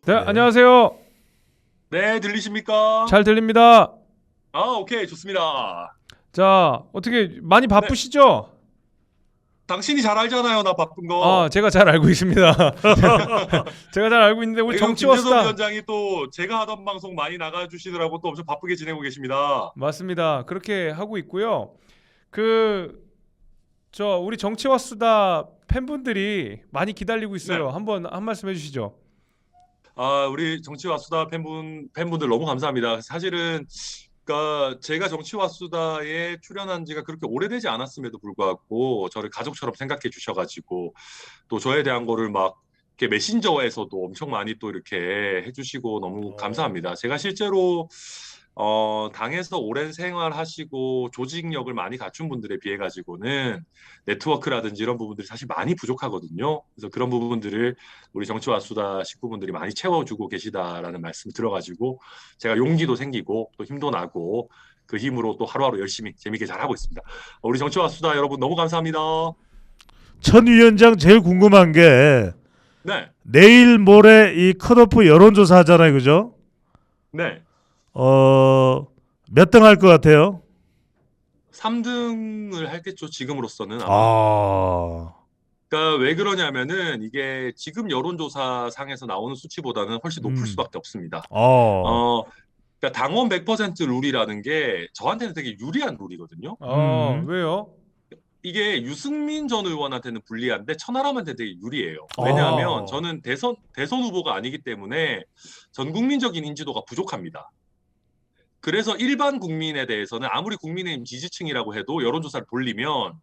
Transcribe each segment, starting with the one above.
네, 안녕하세요. 네, 들리십니까? 잘 들립니다. 아, 오케이, 좋습니다. 자, 어떻게 많이 네, 바쁘시죠? 당신이 잘 알잖아요, 나 바쁜 거. 제가 잘 알고 있습니다. 제가 잘 알고 있는데 우리 그리고 정치와 김재섭 수다 위원장이 또 제가 하던 방송 많이 나가주시더라고 또 엄청 바쁘게 지내고 계십니다. 맞습니다. 그렇게 하고 있고요. 우리 정치와 수다 팬분들이 많이 기다리고 있어요. 네. 한번 한 말씀 해주시죠. 아, 우리 정치와 수다 팬분들 너무 감사합니다. 사실은 그러니까 제가 정치와 수다에 출연한 지가 그렇게 오래되지 않았음에도 불구하고 저를 가족처럼 생각해 주셔가지고 또 저에 대한 거를 막 이렇게 메신저에서도 엄청 많이 또 이렇게 해주시고 너무 감사합니다. 제가 실제로 당에서 오랜 생활하시고 조직력을 많이 갖춘 분들에 비해 가지고는 네트워크라든지 이런 부분들이 사실 많이 부족하거든요. 그래서 그런 부분들을 우리 정치와 수다 식구분들이 많이 채워주고 계시다라는 말씀 들어가지고 제가 용기도 생기고 또 힘도 나고 그 힘으로 또 하루하루 열심히 재밌게 잘하고 있습니다. 우리 정치와 수다 여러분 너무 감사합니다. 천 위원장 제일 궁금한 게 네, 내일 모레 이 컷오프 여론조사 하잖아요, 그죠? 네. 몇 등 할 것 같아요? 3등을 할겠죠, 지금으로서는 아마. 아, 그러니까 왜 그러냐면은 이게 지금 여론조사 상에서 나오는 수치보다는 훨씬 높을 수밖에 없습니다. 어, 그러니까 당원 100% 룰이라는 게 저한테는 되게 유리한 룰이거든요. 왜요? 이게 유승민 전 의원한테는 불리한데 천하람한테 되게 유리해요. 왜냐하면 저는 대선 후보가 아니기 때문에 전 국민적인 인지도가 부족합니다. 그래서 일반 국민에 대해서는 아무리 국민의힘 지지층이라고 해도 여론조사를 돌리면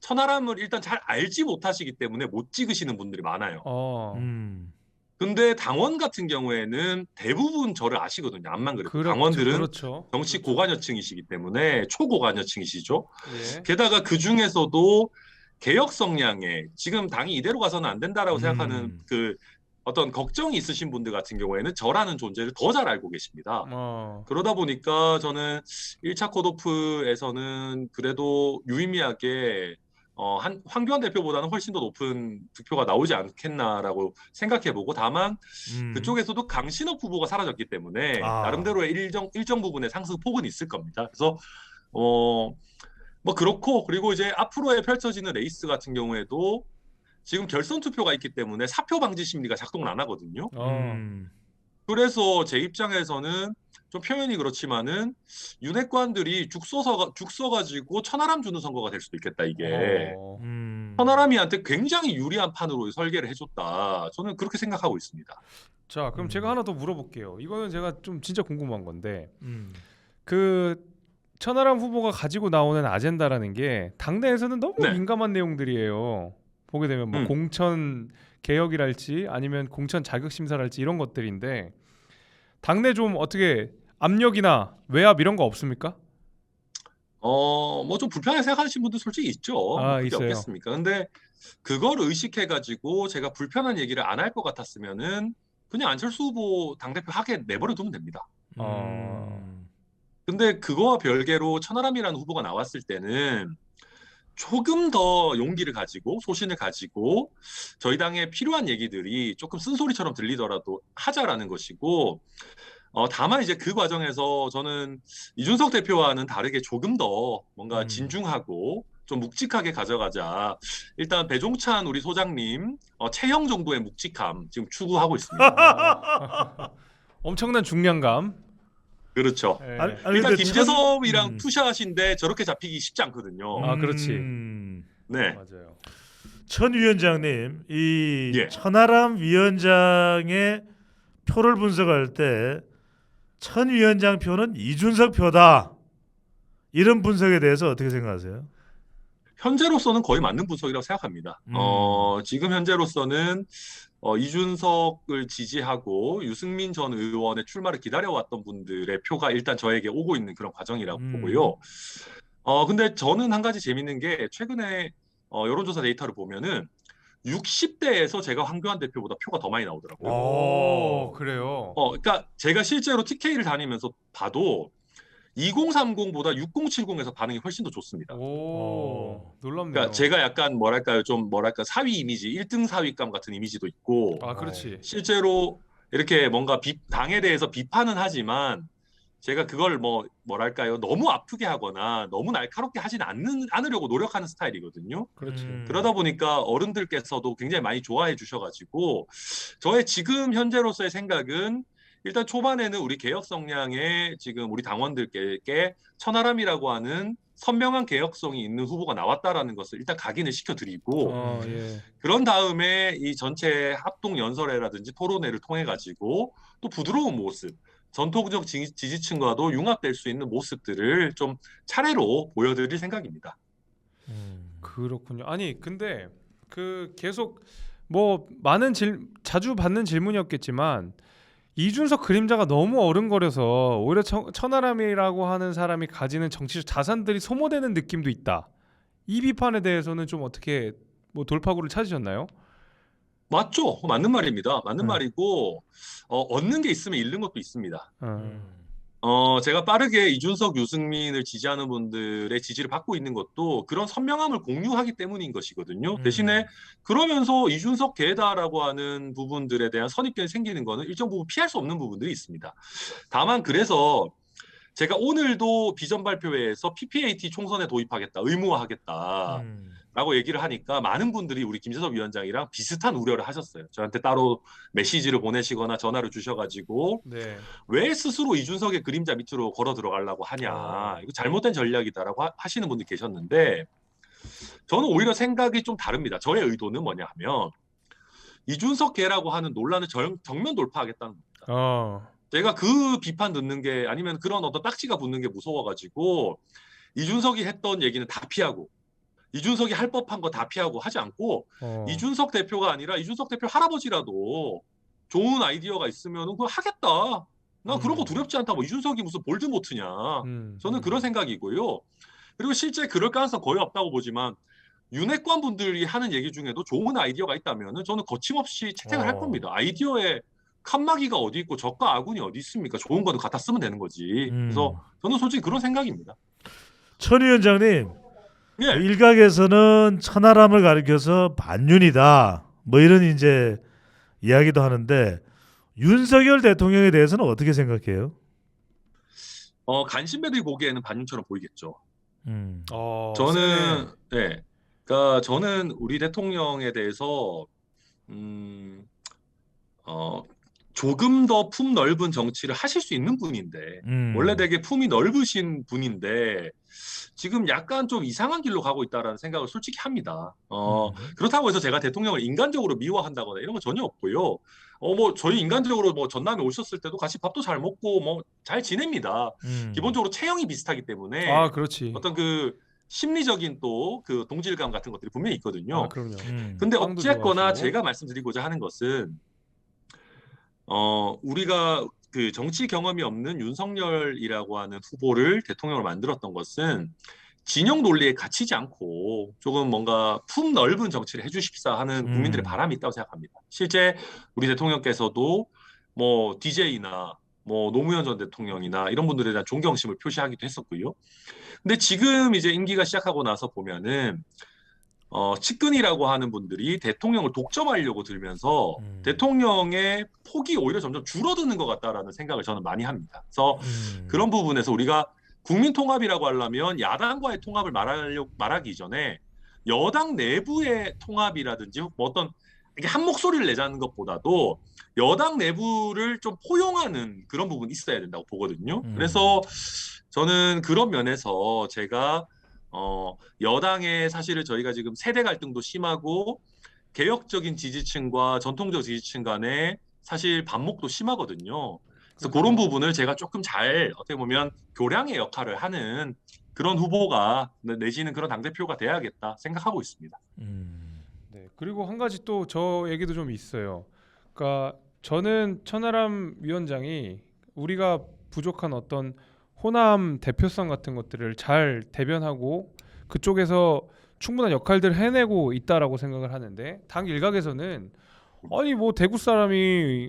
천하람을 일단 잘 알지 못하시기 때문에 못 찍으시는 분들이 많아요. 근데 당원 같은 경우에는 대부분 저를 아시거든요. 암만 그래도. 당원들은 그렇죠. 정치 고관여층이시기 때문에 초고관여층이시죠. 예. 게다가 그 중에서도 개혁 성향에 지금 당이 이대로 가서는 안 된다라고 생각하는 그 어떤 걱정이 있으신 분들 같은 경우에는 저라는 존재를 더 잘 알고 계십니다. 그러다 보니까 저는 1차 컷오프에서는 그래도 유의미하게 황교안 대표보다는 훨씬 더 높은 득표가 나오지 않겠나라고 생각해보고 다만 그쪽에서도 강신업 후보가 사라졌기 때문에 나름대로의 일정 부분의 상승폭은 있을 겁니다. 그래서 뭐 그렇고 그리고 이제 앞으로의 펼쳐지는 레이스 같은 경우에도 지금 결선 투표가 있기 때문에 사표 방지 심리가 작동을 안 하거든요. 그래서 제 입장에서는 좀 표현이 그렇지만은 윤핵관들이 죽 써가지고 천하람 주는 선거가 될 수도 있겠다 이게. 천하람이한테 굉장히 유리한 판으로 설계를 해줬다. 저는 그렇게 생각하고 있습니다. 자, 그럼 제가 하나 더 물어볼게요. 이거는 제가 좀 진짜 궁금한 건데 그 천하람 후보가 가지고 나오는 아젠다라는 게 당내에서는 너무 네. 민감한 내용들이에요. 보게 되면 뭐 공천 개혁이랄지 아니면 공천 자격 심사랄지 이런 것들인데 당내 좀 어떻게 압력이나 외압 이런 거 없습니까? 뭐 좀 불편하게 생각하시는 분들 솔직히 있죠. 그게 있어요. 없겠습니까? 근데 그걸 의식해가지고 제가 불편한 얘기를 안 할 것 같았으면은 그냥 안철수 후보 당대표 하게 내버려 두면 됩니다. 근데 그거와 별개로 천하람이라는 후보가 나왔을 때는 조금 더 용기를 가지고 소신을 가지고 저희 당에 필요한 얘기들이 조금 쓴소리처럼 들리더라도 하자라는 것이고 다만 이제 그 과정에서 저는 이준석 대표와는 다르게 조금 더 뭔가 진중하고 좀 묵직하게 가져가자. 일단 배종찬 우리 소장님 체형 정도의 묵직함 지금 추구하고 있습니다. 엄청난 중량감. 그렇죠. 예. 일단 김재섭이랑 투샷인데 저렇게 잡히기 쉽지 않거든요. 그렇지. 네. 맞아요. 천 위원장님, 이 예. 천하람 위원장의 표를 분석할 때 천 위원장 표는 이준석 표다. 이런 분석에 대해서 어떻게 생각하세요? 현재로서는 거의 맞는 분석이라고 생각합니다. 지금 현재로서는 이준석을 지지하고 유승민 전 의원의 출마를 기다려왔던 분들의 표가 일단 저에게 오고 있는 그런 과정이라고 보고요. 근데 저는 한 가지 재밌는 게 최근에 여론조사 데이터를 보면은 60대에서 제가 황교안 대표보다 표가 더 많이 나오더라고요. 그래요. 그러니까 제가 실제로 TK를 다니면서 봐도 2030보다 6070에서 반응이 훨씬 더 좋습니다. 놀랍네요. 그러니까 제가 약간 뭐랄까 사위 이미지, 1등 사위감 같은 이미지도 있고 그렇지. 실제로 이렇게 뭔가 당에 대해서 비판은 하지만 제가 그걸 뭐랄까요 너무 아프게 하거나 너무 날카롭게 하진 않으려고 노력하는 스타일이거든요. 그렇지. 그러다 보니까 어른들께서도 굉장히 많이 좋아해 주셔가지고 저의 지금 현재로서의 생각은 일단 초반에는 우리 개혁 성향의 지금 우리 당원들께 천하람이라고 하는 선명한 개혁성이 있는 후보가 나왔다라는 것을 일단 각인을 시켜드리고 예. 그런 다음에 이 전체 합동 연설회라든지 토론회를 통해 가지고 또 부드러운 모습 전통적 지지층과도 융합될 수 있는 모습들을 좀 차례로 보여드릴 생각입니다. 그렇군요. 아니 근데 그 계속 자주 받는 질문이었겠지만 이준석 그림자가 너무 어른거려서 오히려 천하람이라고 하는 사람이 가지는 정치적 자산들이 소모되는 느낌도 있다. 이 비판에 대해서는 좀 어떻게 돌파구를 찾으셨나요? 맞죠. 맞는 말입니다. 맞는 말이고 얻는 게 있으면 잃는 것도 있습니다. 제가 빠르게 이준석, 유승민을 지지하는 분들의 지지를 받고 있는 것도 그런 선명함을 공유하기 때문인 것이거든요. 대신에 그러면서 이준석 개다라고 하는 부분들에 대한 선입견이 생기는 거는 일정 부분 피할 수 없는 부분들이 있습니다. 다만 그래서 제가 오늘도 비전 발표회에서 PPAT 총선에 도입하겠다, 의무화하겠다. 라고 얘기를 하니까 많은 분들이 우리 김재섭 위원장이랑 비슷한 우려를 하셨어요. 저한테 따로 메시지를 보내시거나 전화를 주셔가지고 왜 스스로 이준석의 그림자 밑으로 걸어 들어가려고 하냐. 이거 잘못된 전략이다라고 하시는 분들이 계셨는데 저는 오히려 생각이 좀 다릅니다. 저의 의도는 뭐냐 하면 이준석계라고 하는 논란을 정면 돌파하겠다는 겁니다. 제가 그 비판 듣는 게 아니면 그런 어떤 딱지가 붙는 게 무서워가지고 이준석이 했던 얘기는 다 피하고 이준석이 할 법한 거 다 피하고 하지 않고 이준석 대표가 아니라 이준석 대표 할아버지라도 좋은 아이디어가 있으면 그거 하겠다. 나 그런 거 두렵지 않다. 이준석이 무슨 볼드모트냐. 저는 그런 생각이고요. 그리고 실제 그럴 가능성 거의 없다고 보지만 윤핵관 분들이 하는 얘기 중에도 좋은 아이디어가 있다면 저는 거침없이 채택을 할 겁니다. 아이디어에 칸막이가 어디 있고 적과 아군이 어디 있습니까? 좋은 거는 갖다 쓰면 되는 거지. 그래서 저는 솔직히 그런 생각입니다. 천 위원장님, 예. 일각에서는 천하람을 가리켜서 반윤이다. 이런 이제 이야기도 하는데 윤석열 대통령에 대해서는 어떻게 생각해요? 간신배들이 보기에는 반윤처럼 보이겠죠. 세네. 그러니까 저는 우리 대통령에 대해서 조금 더 품 넓은 정치를 하실 수 있는 분인데 원래 되게 품이 넓으신 분인데 지금 약간 좀 이상한 길로 가고 있다라는 생각을 솔직히 합니다. 그렇다고 해서 제가 대통령을 인간적으로 미워한다거나 이런 건 전혀 없고요. 저희 인간적으로 전남에 오셨을 때도 같이 밥도 잘 먹고 잘 지냅니다. 기본적으로 체형이 비슷하기 때문에 그렇지. 어떤 그 심리적인 또 그 동질감 같은 것들이 분명히 있거든요. 그럼요. 근데 어쨌거나 좋아하시고. 제가 말씀드리고자 하는 것은 우리가 그 정치 경험이 없는 윤석열이라고 하는 후보를 대통령으로 만들었던 것은 진영 논리에 갇히지 않고 조금 뭔가 품 넓은 정치를 해주십사 하는 국민들의 바람이 있다고 생각합니다. 실제 우리 대통령께서도 DJ나 노무현 전 대통령이나 이런 분들에 대한 존경심을 표시하기도 했었고요. 근데 지금 이제 임기가 시작하고 나서 보면은 측근이라고 하는 분들이 대통령을 독점하려고 들면서 대통령의 폭이 오히려 점점 줄어드는 것 같다라는 생각을 저는 많이 합니다. 그래서 그런 부분에서 우리가 국민 통합이라고 하려면 야당과의 통합을 말하기 이전에 여당 내부의 통합이라든지 어떤 이게 한 목소리를 내자는 것보다도 여당 내부를 좀 포용하는 그런 부분이 있어야 된다고 보거든요. 그래서 저는 그런 면에서 제가 여당의 사실을 저희가 지금 세대 갈등도 심하고 개혁적인 지지층과 전통적 지지층 간에 사실 반목도 심하거든요. 그래서 그런 부분을 제가 조금 잘 어떻게 보면 교량의 역할을 하는 그런 후보가 내지는 그런 당대표가 돼야겠다 생각하고 있습니다. 네. 그리고 한 가지 또 저 얘기도 좀 있어요. 그러니까 저는 천하람 위원장이 우리가 부족한 어떤 호남 대표성 같은 것들을 잘 대변하고 그쪽에서 충분한 역할들을 해내고 있다라고 생각을 하는데 당 일각에서는 아니 대구 사람이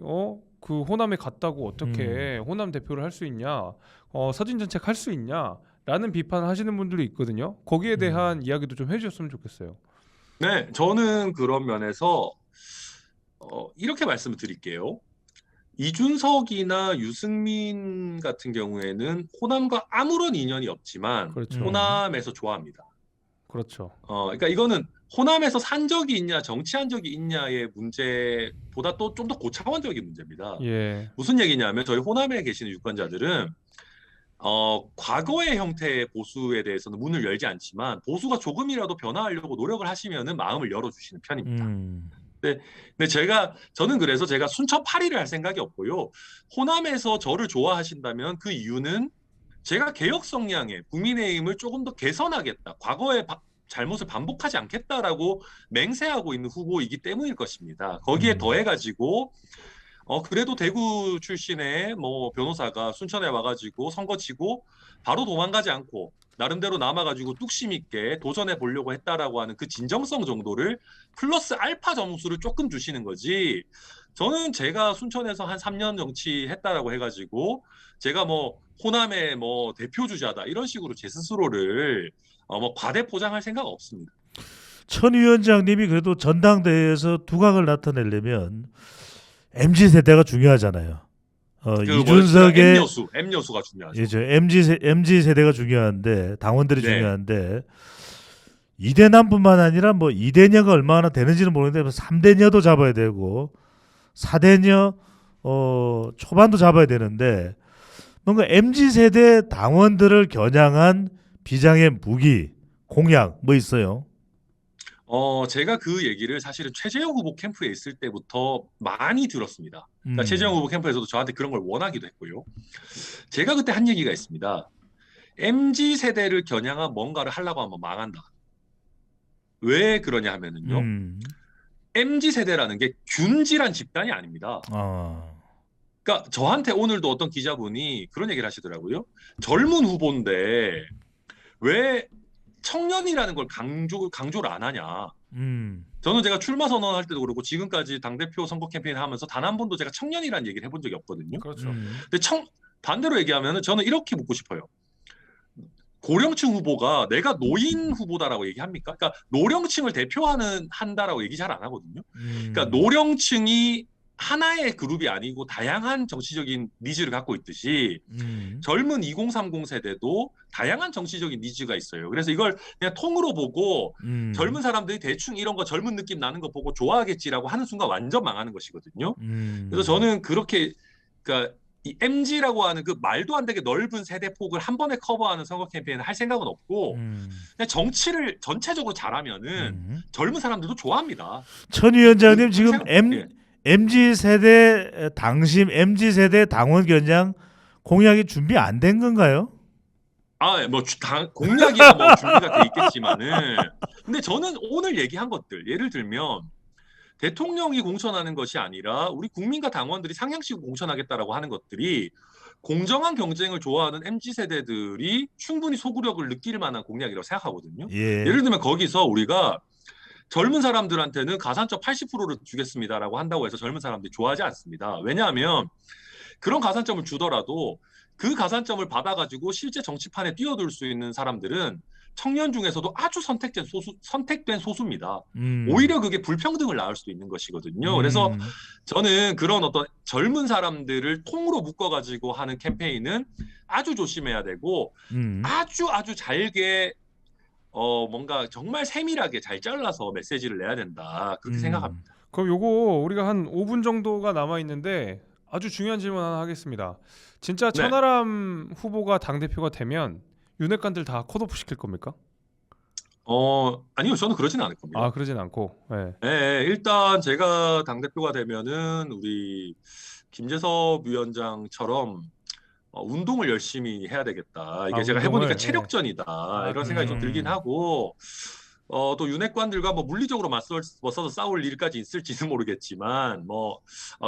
그 호남에 갔다고 어떻게 호남 대표를 할 수 있냐, 사진 정책 할 수 있냐라는 비판을 하시는 분들이 있거든요. 거기에 대한 이야기도 좀 해주셨으면 좋겠어요. 네, 저는 그런 면에서 이렇게 말씀을 드릴게요. 이준석이나 유승민 같은 경우에는 호남과 아무런 인연이 없지만 그렇죠. 호남에서 좋아합니다. 그렇죠. 그러니까 이거는 호남에서 산 적이 있냐, 정치한 적이 있냐의 문제보다 또 좀 더 고차원적인 문제입니다. 예. 무슨 얘기냐면 저희 호남에 계시는 유권자들은 과거의 형태의 보수에 대해서는 문을 열지 않지만 보수가 조금이라도 변화하려고 노력을 하시면은 마음을 열어주시는 편입니다. 근데 저는 그래서 제가 순천 파리를 할 생각이 없고요. 호남에서 저를 좋아하신다면 그 이유는 제가 개혁 성향의 국민의힘을 조금 더 개선하겠다. 과거의 잘못을 반복하지 않겠다라고 맹세하고 있는 후보이기 때문일 것입니다. 거기에 더해가지고 그래도 대구 출신의 뭐 변호사가 순천에 와가지고 선거 치고 바로 도망가지 않고 나름대로 남아가지고 뚝심 있게 도전해 보려고 했다라고 하는 그 진정성 정도를 플러스 알파 점수를 조금 주시는 거지. 저는 제가 순천에서 한 3년 정치했다라고 해가지고 제가 뭐 호남의 뭐 대표 주자다 이런 식으로 제 스스로를 뭐 과대 포장할 생각 없습니다. 천 위원장님이 그래도 전당대회에서 두각을 나타내려면 MZ 세대가 중요하잖아요. 이준석의 M여수가 중요하죠. 예, MZ 세대가 중요한데 당원들이 네. 중요한데 이대남뿐만 아니라 뭐 이대녀가 얼마나 되는지는 모르겠는데 3대녀도 잡아야 되고 4대녀 초반도 잡아야 되는데 뭔가 MZ 세대 당원들을 겨냥한 비장의 무기 공약 뭐 있어요? 제가 그 얘기를 사실은 최재형 후보 캠프에 있을 때부터 많이 들었습니다. 그러니까 최재형 후보 캠프에서도 저한테 그런 걸 원하기도 했고요. 제가 그때 한 얘기가 있습니다. MZ 세대를 겨냥한 뭔가를 하려고 하면 망한다. 왜 그러냐 하면은요. MZ 세대라는 게 균질한 집단이 아닙니다. 그러니까 저한테 오늘도 어떤 기자분이 그런 얘기를 하시더라고요. 젊은 후보인데 왜 청년이라는 걸 강조를 안 하냐. 저는 제가 출마 선언할 때도 그렇고 지금까지 당대표 선거 캠페인 하면서 단 한 번도 제가 청년이라는 얘기를 해본 적이 없거든요. 그렇죠. 근데 반대로 얘기하면 저는 이렇게 묻고 싶어요. 고령층 후보가 내가 노인 후보다라고 얘기합니까? 그러니까 노령층을 한다라고 얘기 잘 안 하거든요. 그러니까 노령층이 하나의 그룹이 아니고 다양한 정치적인 니즈를 갖고 있듯이 젊은 2030 세대도 다양한 정치적인 니즈가 있어요. 그래서 이걸 그냥 통으로 보고 젊은 사람들이 대충 이런 거 젊은 느낌 나는 거 보고 좋아하겠지라고 하는 순간 완전 망하는 것이거든요. 그래서 저는 그렇게 그러니까 이 MG라고 하는 그 말도 안 되게 넓은 세대폭을 한 번에 커버하는 선거 캠페인을 할 생각은 없고 그냥 정치를 전체적으로 잘하면은 젊은 사람들도 좋아합니다. 천 위원장님 지금 MZ 세대 당심 MZ 세대 당원 겨냥 공약이 준비 안 된 건가요? 뭐 공약이야 뭐 준비가 돼 있겠지만은 근데 저는 오늘 얘기한 것들 예를 들면 대통령이 공천하는 것이 아니라 우리 국민과 당원들이 상향식으로 공천하겠다라고 하는 것들이 공정한 경쟁을 좋아하는 MZ 세대들이 충분히 소구력을 느낄 만한 공약이라고 생각하거든요. 예를 들면 거기서 우리가 젊은 사람들한테는 가산점 80%를 주겠습니다라고 한다고 해서 젊은 사람들이 좋아하지 않습니다. 왜냐하면 그런 가산점을 주더라도 그 가산점을 받아가지고 실제 정치판에 뛰어들 수 있는 사람들은 청년 중에서도 아주 선택된 소수입니다. 오히려 그게 불평등을 낳을 수도 있는 것이거든요. 그래서 저는 그런 어떤 젊은 사람들을 통으로 묶어가지고 하는 캠페인은 아주 조심해야 되고 아주 잘게 뭔가 정말 세밀하게 잘 잘라서 메시지를 내야 된다. 그렇게 생각합니다. 그럼 요거 우리가 한 5분 정도가 남아 있는데 아주 중요한 질문 하나 하겠습니다. 진짜 천하람 후보가 당대표가 되면 윤핵관들 다 컷오프 시킬 겁니까? 아니요. 저는 그러진 않을 겁니다. 그러진 않고. 네, 일단 제가 당대표가 되면은 우리 김재섭 위원장처럼 운동을 열심히 해야 되겠다. 이게 제가 해보니까 체력전이다. 이런 생각이 좀 들긴 하고 또 윤핵관들과 뭐 물리적으로 맞서서 싸울 일까지 있을지는 모르겠지만 뭐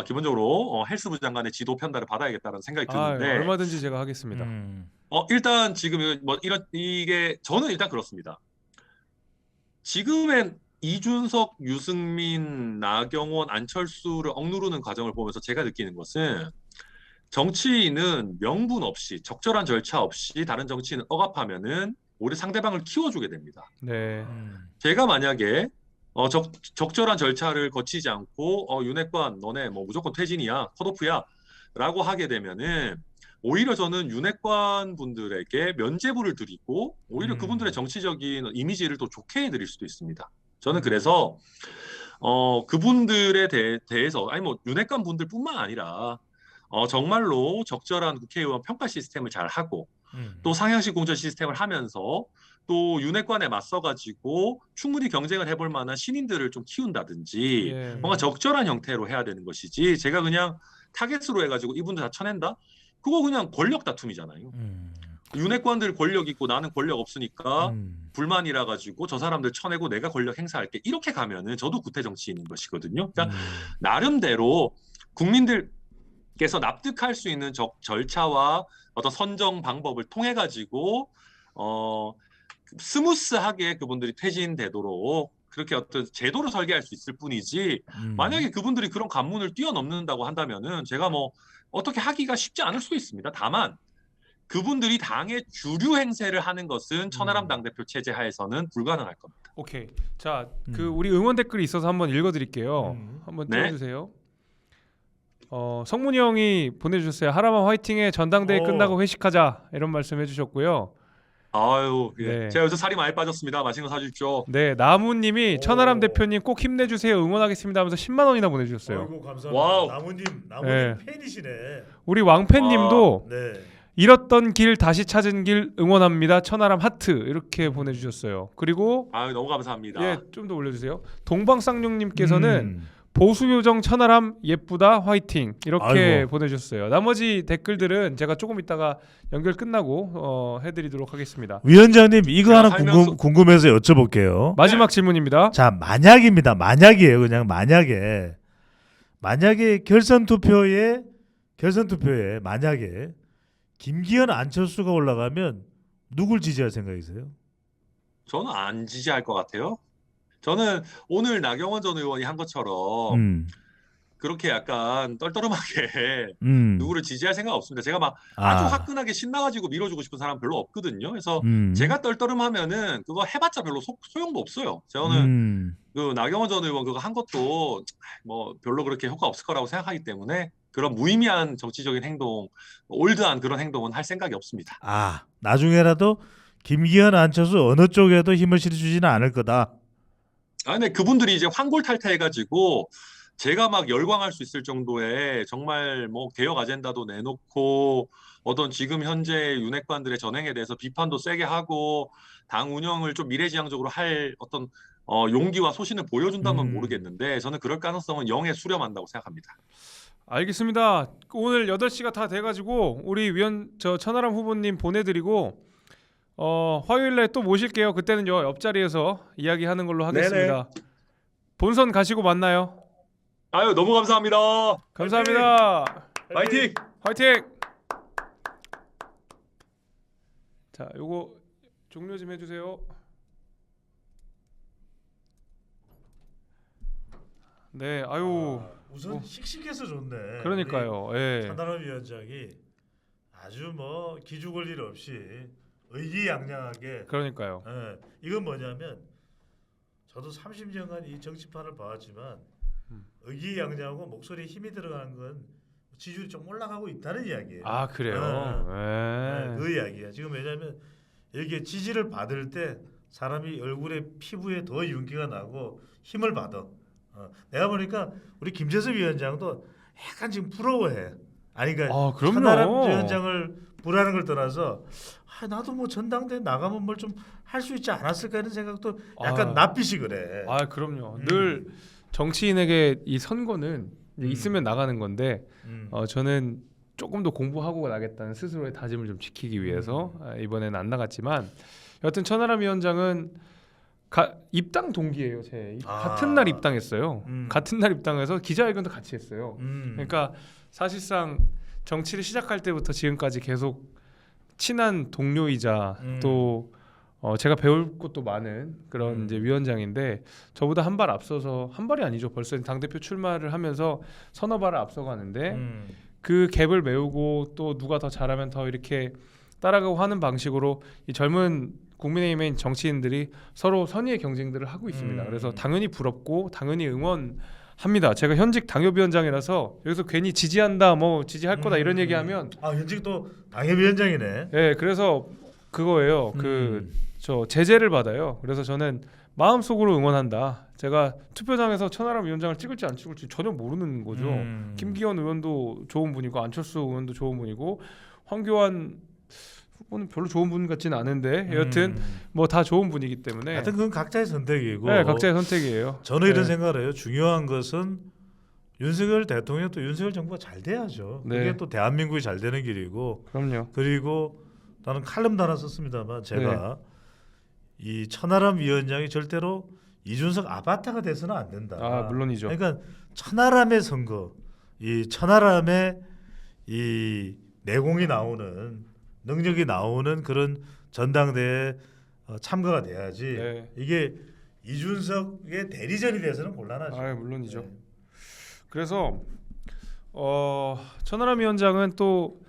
기본적으로 헬스부 장관의 지도 편달을 받아야겠다는 생각이 드는데 얼마든지 제가 하겠습니다. 일단 지금 뭐 이게 저는 일단 그렇습니다. 지금의 이준석, 유승민, 나경원, 안철수를 억누르는 과정을 보면서 제가 느끼는 것은 정치인은 명분 없이 적절한 절차 없이 다른 정치인을 억압하면은 오히려 상대방을 키워주게 됩니다. 네. 제가 만약에 적절한 절차를 거치지 않고 윤핵관 너네 뭐 무조건 퇴진이야, 컷오프야 라고 하게 되면은 오히려 저는 윤핵관 분들에게 면죄부를 드리고 오히려 그분들의 정치적인 이미지를 더 좋게 해드릴 수도 있습니다. 저는 그래서 그분들에 대해서 아니 뭐 윤핵관 분들뿐만 아니라 정말로 적절한 국회의원 평가 시스템을 잘 하고 또 상향식 공천 시스템을 하면서 또 윤핵관에 맞서가지고 충분히 경쟁을 해볼 만한 신인들을 좀 키운다든지 예. 뭔가 적절한 형태로 해야 되는 것이지 제가 그냥 타겟으로 해가지고 이분들 다 쳐낸다? 그거 그냥 권력 다툼이잖아요. 윤핵관들 권력 있고 나는 권력 없으니까 불만이라 가지고 저 사람들 쳐내고 내가 권력 행사할게 이렇게 가면은 저도 구태 정치인인 것이거든요. 그러니까 나름대로 국민들께서 납득할 수 있는 절차와 어떤 선정 방법을 통해 가지고 스무스하게 그분들이 퇴진되도록 그렇게 어떤 제도를 설계할 수 있을 뿐이지 만약에 그분들이 그런 관문을 뛰어넘는다고 한다면은 제가 뭐 어떻게 하기가 쉽지 않을 수 있습니다. 다만 그분들이 당의 주류 행세를 하는 것은 천하람 당대표 체제 하에서는 불가능할 겁니다. 오케이. 자, 그 우리 응원 댓글이 있어서 한번 읽어드릴게요. 한번 띄워주세요. 성문이 형이 보내주셨어요. 하라마 화이팅해. 전당대회 끝나고 회식하자 이런 말씀해주셨고요. 아유, 예. 네. 제가 요새 살이 많이 빠졌습니다. 맛있는 거 사주십시오. 네, 나무님이 천하람 대표님 꼭 힘내주세요. 응원하겠습니다 하면서 10만 원이나 보내주셨어요. 아이고 감사합니다. 와우. 나무님 네. 팬이시네. 우리 왕팬님도 네. 잃었던 길 다시 찾은 길 응원합니다. 천하람 하트 이렇게 보내주셨어요. 그리고 아유, 너무 감사합니다. 예, 좀 더 올려주세요. 동방쌍용님께서는 보수 요정 천하람 예쁘다 화이팅 이렇게 아이고. 보내주셨어요. 나머지 댓글들은 제가 조금 이따가 연결 끝나고 해드리도록 하겠습니다. 위원장님 이거 하나 살면서- 궁금해서 여쭤볼게요. 마지막 질문입니다. 자 만약입니다. 만약이에요. 그냥 만약에 결선 투표에 만약에 김기현 안철수가 올라가면 누굴 지지할 생각이세요? 저는 안 지지할 것 같아요. 저는 오늘 나경원 전 의원이 한 것처럼 그렇게 약간 떨떠름하게 누구를 지지할 생각 없습니다. 제가 막 아주 화끈하게 신나가지고 밀어주고 싶은 사람 별로 없거든요. 그래서 제가 떨떠름하면은 그거 해봤자 별로 소용도 없어요. 저는 그 나경원 전 의원 그거 한 것도 뭐 별로 그렇게 효과 없을 거라고 생각하기 때문에 그런 무의미한 정치적인 행동, 올드한 그런 행동은 할 생각이 없습니다. 나중에라도 김기현 안철수 어느 쪽에도 힘을 실어주지는 않을 거다. 근데 그분들이 이제 환골탈퇴해가지고 제가 막 열광할 수 있을 정도의 정말 뭐 개혁 아젠다도 내놓고 어떤 지금 현재 윤핵관들의 전행에 대해서 비판도 세게 하고 당 운영을 좀 미래지향적으로 할 어떤 용기와 소신을 보여준다면 모르겠는데 저는 그럴 가능성은 영에 수렴한다고 생각합니다. 알겠습니다. 오늘 8시가 다 돼가지고 우리 천하람 후보님 보내드리고 화요일에 또 모실게요. 그때는 옆자리에서 이야기하는 걸로 하겠습니다. 네네. 본선 가시고 만나요. 아유 너무 감사합니다. 감사합니다. 화이팅! 화이팅! 자, 요거 종료 좀 해주세요. 네, 아유. 우선 씩씩해서 좋네. 그러니까요. 예. 천하람 위원장이 아주 뭐 기죽 일 없이 의기양양하게. 그러니까요. 예. 이건 뭐냐면 저도 30년간 이 정치판을 봐왔지만 의기양양하고 목소리에 힘이 들어가는 건 지지율이 좀 올라가고 있다는 이야기예요. 그래요. 그 이야기야. 지금 왜냐하면 이렇게 지지를 받을 때 사람이 얼굴에 피부에 더 윤기가 나고 힘을 받아. 내가 보니까 우리 김재섭 위원장도 약간 지금 부러워해. 그러니까 천하람 위원장을 부르는 걸 떠나서 나도 뭐 전당대회 나가면 뭘 좀 할 수 있지 않았을까 이런 생각도 약간 낯빛이 그래. 그럼요. 늘 정치인에게 이 선거는 있으면 나가는 건데 저는 조금 더 공부하고 나겠다는 스스로의 다짐을 좀 지키기 위해서 이번에는 안 나갔지만 여하튼 천하람 위원장은 입당 동기예요. 같은 날 입당했어요. 같은 날 입당해서 기자회견도 같이 했어요. 그러니까 사실상 정치를 시작할 때부터 지금까지 계속 친한 동료이자 또 제가 배울 것도 많은 그런 이제 위원장인데 저보다 한 발 앞서서 한 발이 아니죠. 벌써 당 대표 출마를 하면서 서너 발을 앞서가는데 그 갭을 메우고 또 누가 더 잘하면 더 이렇게 따라가고 하는 방식으로 이 젊은 국민의힘의 정치인들이 서로 선의의 경쟁들을 하고 있습니다. 그래서 당연히 부럽고 당연히 응원합니다. 제가 현직 당협위원장이라서 여기서 괜히 지지한다, 뭐 지지할 거다 이런 얘기하면 현직 또 당협위원장이네. 네, 그래서 그거예요. 저 제재를 받아요. 그래서 저는 마음속으로 응원한다. 제가 투표장에서 천하람 위원장을 찍을지 안 찍을지 전혀 모르는 거죠. 김기현 의원도 좋은 분이고 안철수 의원도 좋은 분이고 황교안 후보는 별로 좋은 분 같지는 않은데 여하튼 뭐 다 좋은 분이기 때문에 하여튼 그건 각자의 선택이고 네, 각자의 선택이에요. 저는 이런 생각을 해요. 중요한 것은 윤석열 대통령 또 윤석열 정부가 잘 돼야죠. 네. 그게 또 대한민국이 잘 되는 길이고 그럼요. 그리고 나는 칼럼도 하나 썼습니다만 제가 이 천하람 위원장이 절대로 이준석 아바타가 돼서는 안 된다. 물론이죠. 그러니까 천하람의 선거, 이 천하람의 이 내공이 나오는 능력이 나오는 그런 전당대회에 참가가 돼야지. 이게 이준석의 대리전이 돼서는 곤란하죠. 물론이죠. 그래서 천하람 위원장은 또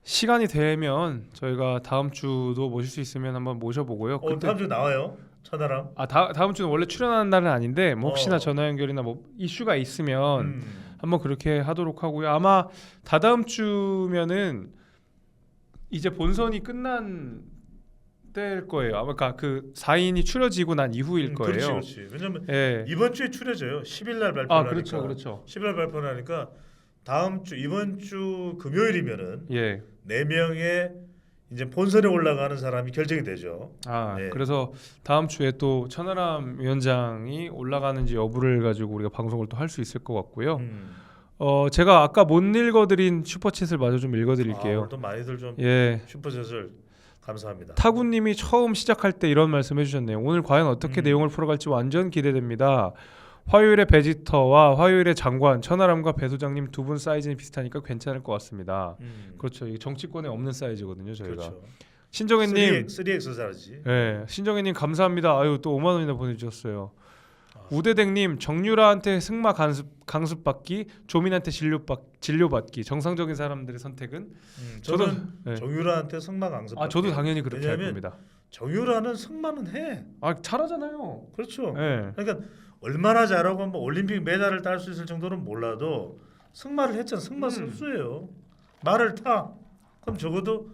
시간이 되면 저희가 다음 주도 모실 수 있으면 한번 모셔보고요. 다음 주 나와요, 천하람. 다음 주는 원래 출연하는 날은 아닌데 뭐 혹시나 전화 연결이나 뭐 이슈가 있으면 한번 그렇게 하도록 하고요. 아마 다다음 주면은 이제 본선이 끝난 때일 거예요. 아마 그 4인이 추려지고 난 이후일 거예요. 그렇지. 왜냐면 이번 주에 추려져요. 10일 날 발표를 하니까. 그렇죠. 10일 날 발표를 하니까 다음 주 이번 주 금요일이면은 4명의 이제 본선에 올라가는 사람이 결정이 되죠. 그래서 다음 주에 또 천하람 위원장이 올라가는지 여부를 가지고 우리가 방송을 또 할 수 있을 것 같고요. 제가 아까 못 읽어드린 슈퍼챗을 마저 좀 읽어드릴게요. 또 많이들 좀 슈퍼챗을 감사합니다. 타구님이 처음 시작할 때 이런 말씀해주셨네요. 오늘 과연 어떻게 내용을 풀어갈지 완전 기대됩니다. 화요일에 베지터와 화요일에 장관, 천하람과 배 소장님 두 분 사이즈는 비슷하니까 괜찮을 것 같습니다. 그렇죠. 이게 정치권에 없는 사이즈거든요, 저희가. 그렇죠. 신정혜님, 3X 사이즈. 신정혜님 감사합니다. 또 5만 원이나 보내주셨어요. 우대댕님, 정유라한테 승마 강습받기, 조민한테 진료받기. 정상적인 사람들의 선택은 저는 정유라한테 승마 강습받기. 저도 당연히 그렇게 할 겁니다. 정유라는 승마는 해. 잘하잖아요. 그렇죠. 그러니까 얼마나 잘하고 뭐 올림픽 메달을 딸 수 있을 정도는 몰라도 승마를 했잖아. 승마 선수예요. 말을 타. 그럼 적어도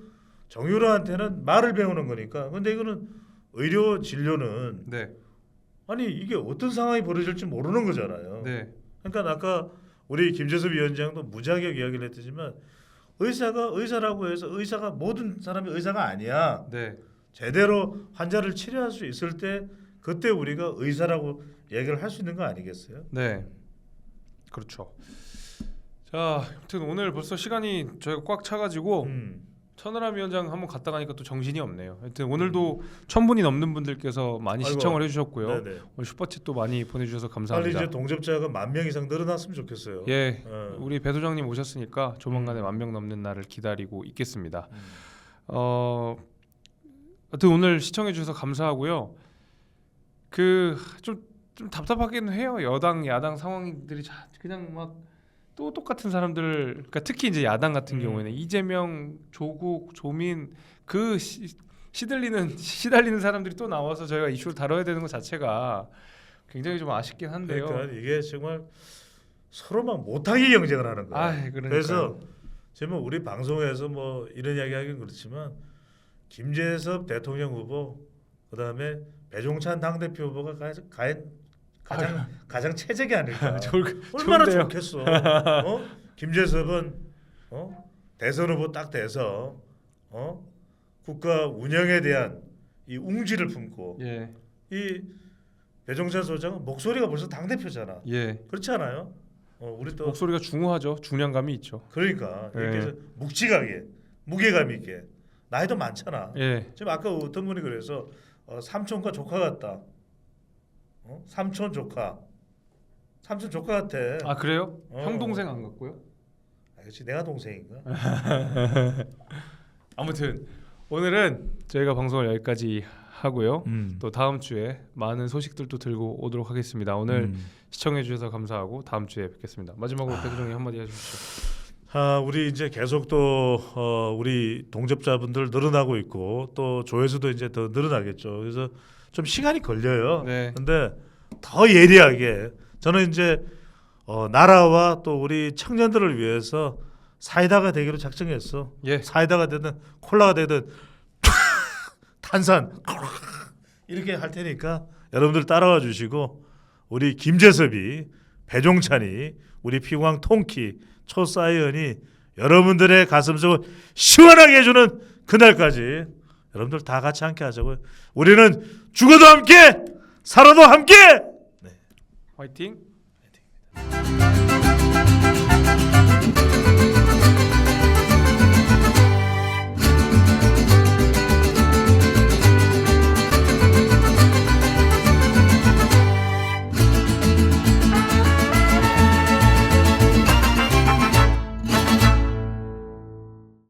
정유라한테는 말을 배우는 거니까. 근데 이거는 의료 진료는 아니 이게 어떤 상황이 벌어질지 모르는 거잖아요. 그러니까 아까 우리 김재섭 위원장도 무자격 이야기를 했지만 의사가 의사라고 해서 의사가 모든 사람이 의사가 아니야. 제대로 환자를 치료할 수 있을 때 그때 우리가 의사라고 얘기를 할 수 있는 거 아니겠어요? 그렇죠. 자, 아무튼 오늘 벌써 시간이 저희가 꽉 차가지고 천하람 위원장 한번 갔다 가니까 또 정신이 없네요. 하여튼 오늘도 1000분이 넘는 분들께서 많이 시청을 해주셨고요. 오늘 슈퍼챗 또 많이 보내주셔서 감사합니다. 빨리 이제 동접자가 10,000명 이상 늘어났으면 좋겠어요. 우리 배 소장님 오셨으니까 조만간에 10,000명 넘는 날을 기다리고 있겠습니다. 하여튼 오늘 시청해 주셔서 감사하고요. 좀 답답하긴 해요. 여당 야당 상황들이 그냥 막 또 똑같은 사람들, 그러니까 특히 이제 야당 같은 경우에는 이재명, 조국, 조민 시달리는 사람들이 또 나와서 저희가 이슈를 다뤄야 되는 것 자체가 굉장히 좀 아쉽긴 한데요. 그러니까 이게 정말 서로 막 못하게 경쟁을 하는 거예요. 그래서 지금 우리 방송에서 뭐 이런 이야기하기는 그렇지만 김재섭 대통령 후보, 그다음에 배종찬 당대표 후보가 가장 최적이 아닐까. 얼마나 좋은데요. 좋겠어. 김재섭은 대선 후보 딱 돼서 국가 운영에 대한 이 웅지를 품고 이 배종찬 소장은 목소리가 벌써 당 대표잖아. 그렇지 않아요? 우리 또 목소리가 중후하죠. 중량감이 있죠. 그러니까 이렇게 묵직하게 무게감 있게 나이도 많잖아. 지금 아까 어떤 분이 그래서 삼촌과 조카 같다. 삼촌 조카 같아. 그래요? 형 동생 안 같고요? 그렇지, 내가 동생인가? 아무튼 오늘은 저희가 방송을 여기까지 하고요. 또 다음 주에 많은 소식들도 들고 오도록 하겠습니다. 오늘 시청해 주셔서 감사하고 다음 주에 뵙겠습니다. 마지막으로 백우정이 한마디 해주십시오. 우리 이제 계속 또 우리 동접자분들 늘어나고 있고 또 조회수도 이제 더 늘어나겠죠. 그래서 좀 시간이 걸려요. 네. 근데 더 예리하게 저는 이제 나라와 또 우리 청년들을 위해서 사이다가 되기로 작정했어. 예. 사이다가 되든 콜라가 되든 탄산 이렇게 할 테니까 여러분들 따라와 주시고 우리 김재섭이 배종찬이 우리 피광 통키 초사이언이 여러분들의 가슴속을 시원하게 해주는 그날까지 여러분들 다 같이 함께 하자고요. 우리는 죽어도 함께 살아도 함께. 화이팅!